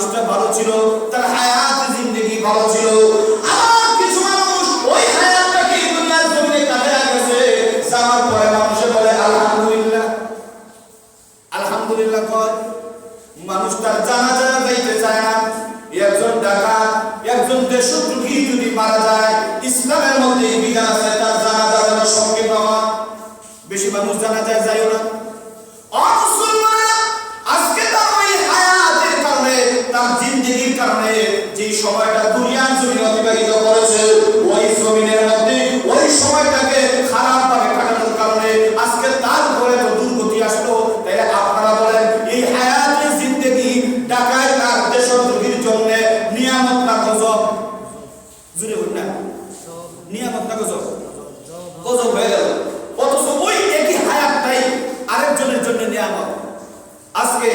মানুষটা ভালো ছিল, তার হায়াত জিন্দেগি ভালো ছিল। আর কিছু মানুষ ওই হায়াতটাকে দুনিয়ার জমিনে কাজে লাগাছে, যাওয়ার পরে মানুষে বলে আলহামদুলিল্লাহ, আলহামদুলিল্লাহ কয়। মানুষ তার জানাজা যাইতে চায় না। একজন ডাকাত, একজন দেশদ্রোহী যদি মারা যায়, ইসলামের মধ্যে বিধান আছে তার জানাজা সঙ্গে পাওয়া। বেশি মানুষ জানাজায় যায়ও না। আজকে তার ওই হায়াতের কারণে, তার জিন্দেগির কারণে যে সময়টা দুনিয়ার জমিনে অতিবাহিত করেছে, ওই জমিনের মধ্যে ওই সময়টাকে খারাপ ভাবে কাটানোর কারণে আজকে তার উপরে তো দুর্গতি আসলো। তাই আপনারা বলেন এই হায়াতের জিন্দেগি ডাকাত আর দেশদ্রোহীর জন্য নিয়ামত না গজব? জুড়ে বলুন না, নিয়ামত না গজব? গজব হয়ে গেল। অথচ ওই একই হায়াতটাই আরেকজনের জন্য নিয়ামত। আজকে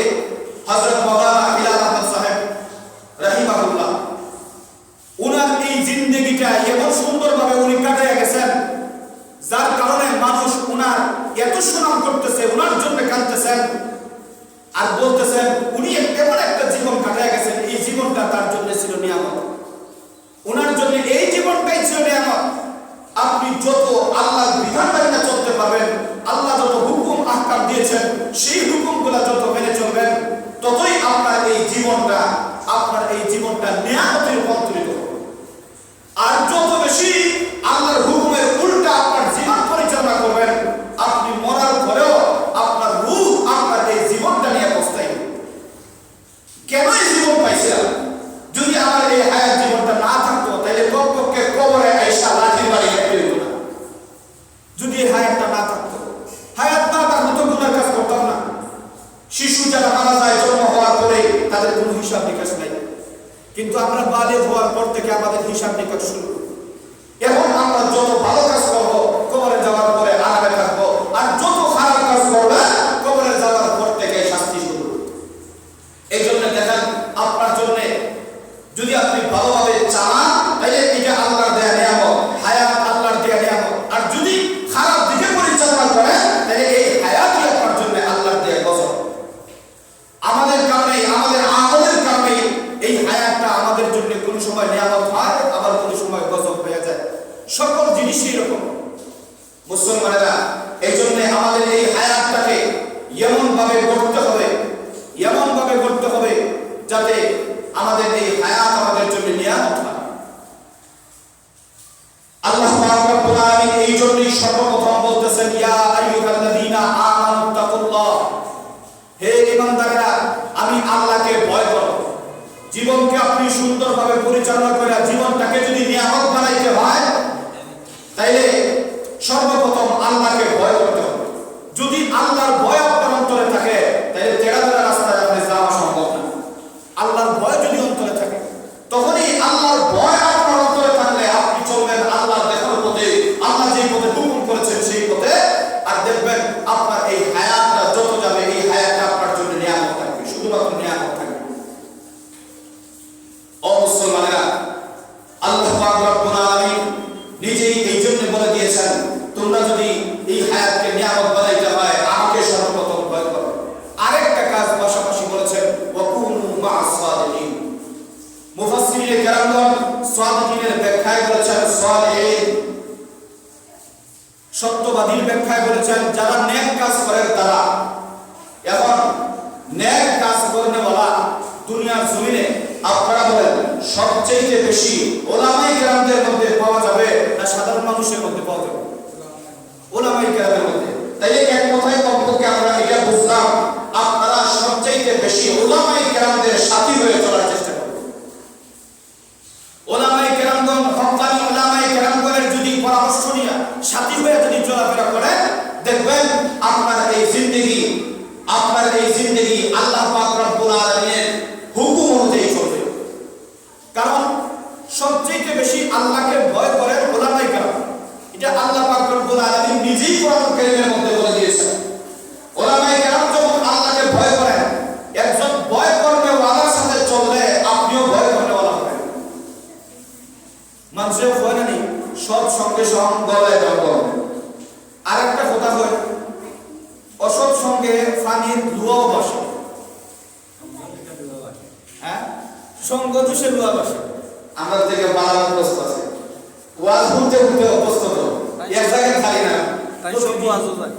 হযরত মাওলানা বিলাল আহমদ সাহেব রাহিমাহুল্লাহ, উনার এই জিন্দেগিটা এমন সুন্দরভাবে উনি কাটাইয়া গেছেন, যার কারণে মানুষ উনার এত সুনাম করতেছে, উনার জন্য কাঁদতেছেন আর বলতেছেন উনি এমন একটা জীবন কাটাইয়া গেছেন, এই জীবনটা তার জন্য ছিল নিয়ামত। উনার জন্য এই জীবনটাই ছিল নিয়ামত। আপনি যত আল্লাহর বিধান মেনে চলতে পারবেন, আল্লাহ যত হুকুম আহকাম দিয়েছেন সেই হুকুমগুলো যত মেনে চলবেন, ততই আপনার এই জীবনটা নিয়ামতে রূপান্তরিত হবে। আর যত বেশি আল্লাহর হুকুমের উল্টা আপনার জীবন পরিচালনা করবেন, আপনি মরার পরেও আপনার রূহ আপনার এই জীবনটা নিয়ে পস্তাইবে। কেন এই জীবন পাইছিলাম? যদি আমার এই হায়াত জীবনটা না থাকতো, তাহলে কমপক্ষে কবরে আইসা লাঠির বাড়ি খাইতে হইতো না। যদি এই হায়াতটা না থাকতো, হায়াত না থাকতো তো গুনার কাজ করতাম না। শিশু যারা মারা যায় জন্ম হওয়ার পরে, তাদের কোনো হিসাব নিকাশ নাই। কিন্তু আমরা বালিগ হওয়ার পর থেকে আমাদের হিসাব নিকাশ শুরু। এখন আমরা যত ভালো কাজ করবো কবরে যাওয়ার পরে আরামে থাকবো, আর যত খারাপ কাজ করবে কবরে যাওয়ার পর থেকে শাস্তি শুরু। এই জন্য দেখেন, আপনার জন্য যদি আপনি ভালোভাবে চালান, তাহলে এটা আল্লাহর দেয়া নিয়ামত, হায়াত আল্লাহর দেয়া নিয়ামত। আর যদি খারাপ দিকে পরিচালনা করেন, তাহলে এই হায়াতই আপনার জন্য আল্লাহর দেয়া গজব। আমাদের কারণে, আমাদের আমলের কারণে এই হায়াতটা আমাদের জন্য কোনো সময় নিয়ামত হয়, আবার কোনো সময় গজব হয়ে যায়। সকল জিনিসই এরকম মুসলমানেরা। এই জন্য আমাদের এই হায়াতটাকে এমন ভাবে গড়তে হবে যাতে আমাদের এই হায়াত আমাদের জন্য নিয়ামত হয়। আল্লাহ পাক রব্বুল আলামিন এই জন্যই সর্বপ্রথম বলতেছেন, ইয়া আইয়ুহাল্লাযীনা আমানু তাকুল্লাহ, হে ঈমানদারেরা আমি আল্লাহকে ভয় করো। জীবনকে আপনি সুন্দরভাবে পরিচালনা করে জীবনটাকে যদি নিয়ামত বানাইতে হয়, তাইলে সর্বপ্রথম আল্লাহকে ভয় করতে হবে। যদি আল্লাহর ভয় আপনার অন্তরে থাকে, তাহলে তেড়াতেড়া রাস্তায় আপনি যাওয়া সম্ভব না। আল্লাহর ভয় যদি অন্তরে থাকে, তখনই আল্লাহর ভয় আপনার অন্তরে থাকলে আপনি চলবেন আল্লাহর দেখার পথে, আল্লাহ যে পথে হুকুম করেছেন সেই পথে। আর দেখবেন আপনার এই হায়াতটা যত যাবে, এই হায়াতটা আপনার জন্য নিয়ামত থাকবে, শুধুমাত্র নিয়ামত থাকবে। ও মুসলমানেরা, আল্লাহ পাক রব্বুল আলামিন নিজেই এই জন্য বলে দিয়েছেন, তোমরা যদি এই হায়াতকে নিয়ামত বানাইতে হয়, আমাকে সর্বপ্রথম ভয় করো। আরেকটা কাজ পাশাপাশি বলেছেন, ওয়াকুনু মা'আস সাদিকিন। মুফাসসিরিনে কেরামগণ সাদিকিনের ব্যাখ্যায় বলেছেন সালিহিন, সত্যবাদীর ব্যাখ্যায় বলেছেন যারা নেক কাজ করেন তারা। এখন নেক কাজ করতে বলা দুনিয়ার জমিনে আপনারা বলেন সবচেয়ে বেশি ওলামায়ে কেরামদের মধ্যে পাওয়া যাবে না সাধারণ মানুষের মধ্যে পাওয়া যাবে? ওলামায়ে কেরামের মধ্যে। তাইলে এক কথায় কমপক্ষে আমরা এটা বুঝলাম, আপনারা সবচেয়ে বেশি ওলামায়ে কেরামদের সাথী হয়ে চলার চেষ্টা করবেন। ওলামায়ে কেরামগণ, হক্কানি ওলামায়ে কেরামগণের যদি পরামর্শ নিয়ে সাথী হয়ে যদি চলাফেরা করেন, দেখবেন আপনার এই জিন্দেগি আল্লাহ পাক রব্বুল আলামিনের হুকুম অনুযায়ী চলবে। কারণ সবচেয়ে বেশি আল্লাহকে ভয় করেন ওলামায়ে কেরাম। এটা আল্লাহ পাক রব্বুল আলামিন নিজেই কোরআন কারীমের মধ্যে বলে দিয়েছেন। ওলামায়ে কেরাম যখন আল্লাহকে ভয় করেন, একজন ভয় করবে ওয়ালার সাথে চললে আপনিও ভয় করবে ওয়ালা হবেন। মানুষের ভয় নেই, সব সঙ্গে সঙ্গ গলায় জঙ্গল। আরেকটা কথা হয়, অসৎ সঙ্গে ফানির ধোঁয়াও বসে। হ্যাঁ, সঙ্গ দোষের লোয়া বাসে আমরা থেকে বাড়ানোর প্রস্তুত আছে ওয়াজ করতে করতে অভ্যস্ত তো এক জায়গায় খালি না তাই সঙ্গ আজও যায়